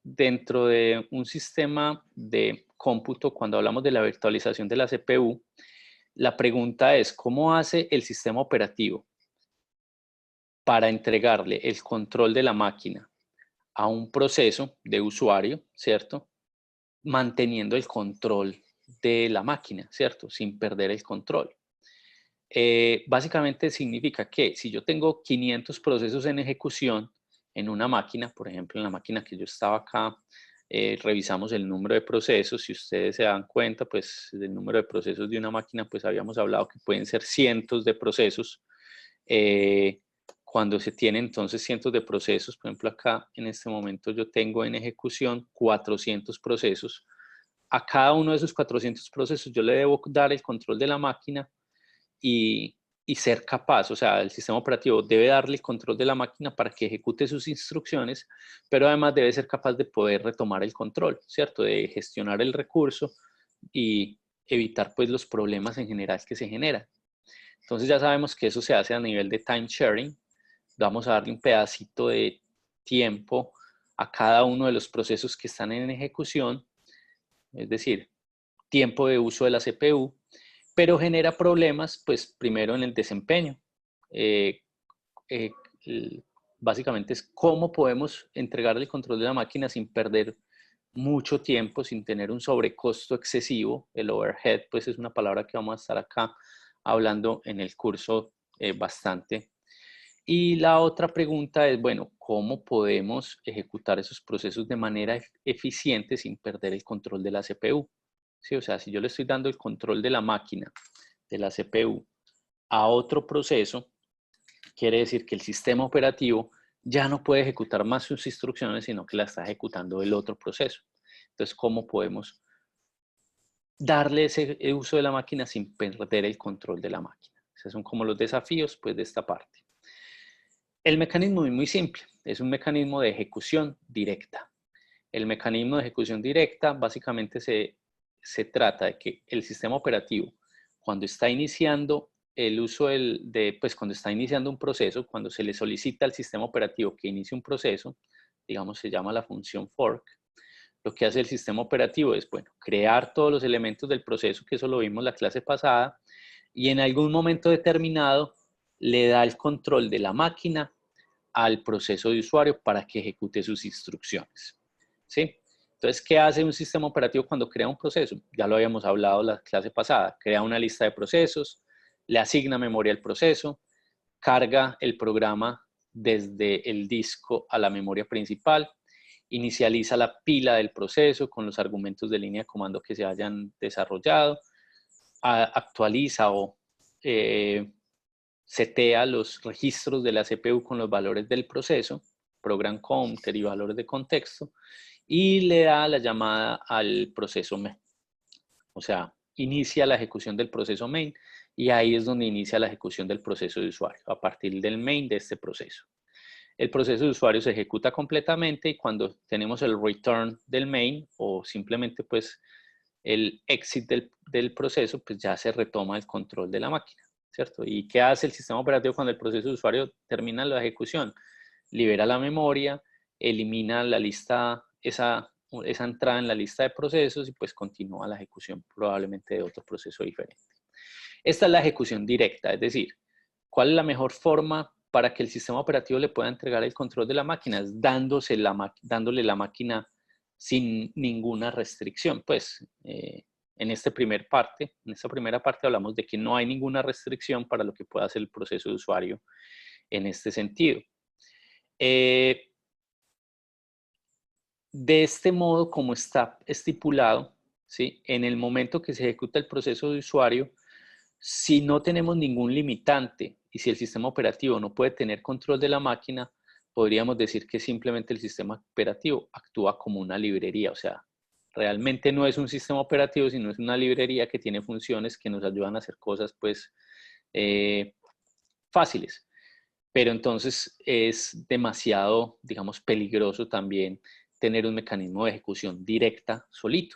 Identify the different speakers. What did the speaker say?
Speaker 1: Dentro de un sistema de cómputo, cuando hablamos de la virtualización de la CPU, la pregunta es, ¿cómo hace el sistema operativo para entregarle el control de la máquina a un proceso de usuario, ¿cierto? Manteniendo el control de la máquina, ¿cierto? Sin perder el control. Básicamente significa que si yo tengo 500 procesos en ejecución en una máquina, por ejemplo, en la máquina que yo estaba acá, revisamos el número de procesos. Si ustedes se dan cuenta, pues del número de procesos de una máquina, pues habíamos hablado que pueden ser cientos de procesos. Cuando se tiene entonces cientos de procesos, por ejemplo acá en este momento yo tengo en ejecución 400 procesos. A cada uno de esos 400 procesos yo le debo dar el control de la máquina y, ser capaz, o sea, el sistema operativo debe darle el control de la máquina para que ejecute sus instrucciones, pero además debe ser capaz de poder retomar el control, ¿cierto? De gestionar el recurso y evitar pues los problemas en general que se generan. Entonces ya sabemos que eso se hace a nivel de time sharing. Vamos a darle un pedacito de tiempo a cada uno de los procesos que están en ejecución, es decir, tiempo de uso de la CPU, pero genera problemas, pues primero en el desempeño. Eh, eh, Básicamente es cómo podemos entregar el control de la máquina sin perder mucho tiempo, sin tener un sobrecosto excesivo. El overhead, pues es una palabra que vamos a estar acá hablando en el curso bastante. Y la otra pregunta es, bueno, ¿cómo podemos ejecutar esos procesos de manera eficiente sin perder el control de la CPU? ¿Sí? O sea, si yo le estoy dando el control de la máquina, de la CPU, a otro proceso, quiere decir que el sistema operativo ya no puede ejecutar más sus instrucciones, sino que la está ejecutando el otro proceso. Entonces, ¿cómo podemos darle ese uso de la máquina sin perder el control de la máquina? Esos son como los desafíos pues, de esta parte. El mecanismo es muy simple, es un mecanismo de ejecución directa. El mecanismo de ejecución directa básicamente se trata de que el sistema operativo, cuando está iniciando el uso pues cuando está iniciando un proceso, cuando se le solicita al sistema operativo que inicie un proceso, digamos se llama la función fork, lo que hace el sistema operativo es, bueno, crear todos los elementos del proceso, que eso lo vimos la clase pasada, y en algún momento determinado le da el control de la máquina al proceso de usuario para que ejecute sus instrucciones. ¿Sí? Entonces, ¿qué hace un sistema operativo cuando crea un proceso? Ya lo habíamos hablado la clase pasada. Crea una lista de procesos, le asigna memoria al proceso, carga el programa desde el disco a la memoria principal, inicializa la pila del proceso con los argumentos de línea de comando que se hayan desarrollado, actualiza o setea los registros de la CPU con los valores del proceso, program counter y valores de contexto, y le da la llamada al proceso main. O sea, inicia la ejecución del proceso main y ahí es donde inicia la ejecución del proceso de usuario, a partir del main de este proceso. El proceso de usuario se ejecuta completamente y cuando tenemos el return del main o simplemente pues el exit del proceso, pues ya se retoma el control de la máquina, ¿cierto? ¿Y qué hace el sistema operativo cuando el proceso de usuario termina la ejecución? Libera la memoria, elimina la lista, esa entrada en la lista de procesos y pues continúa la ejecución probablemente de otro proceso diferente. Esta es la ejecución directa, es decir, ¿cuál es la mejor forma para que el sistema operativo le pueda entregar el control de la máquina? Es dándole la máquina sin ninguna restricción. Pues en esta primera parte hablamos de que no hay ninguna restricción para lo que pueda hacer el proceso de usuario en este sentido. De este modo, como está estipulado, ¿sí? En el momento que se ejecuta el proceso de usuario, si no tenemos ningún limitante y si el sistema operativo no puede tener control de la máquina, podríamos decir que simplemente el sistema operativo actúa como una librería. O sea, realmente no es un sistema operativo, sino es una librería que tiene funciones que nos ayudan a hacer cosas pues fáciles. Pero entonces es demasiado, digamos, peligroso también tener un mecanismo de ejecución directa solito.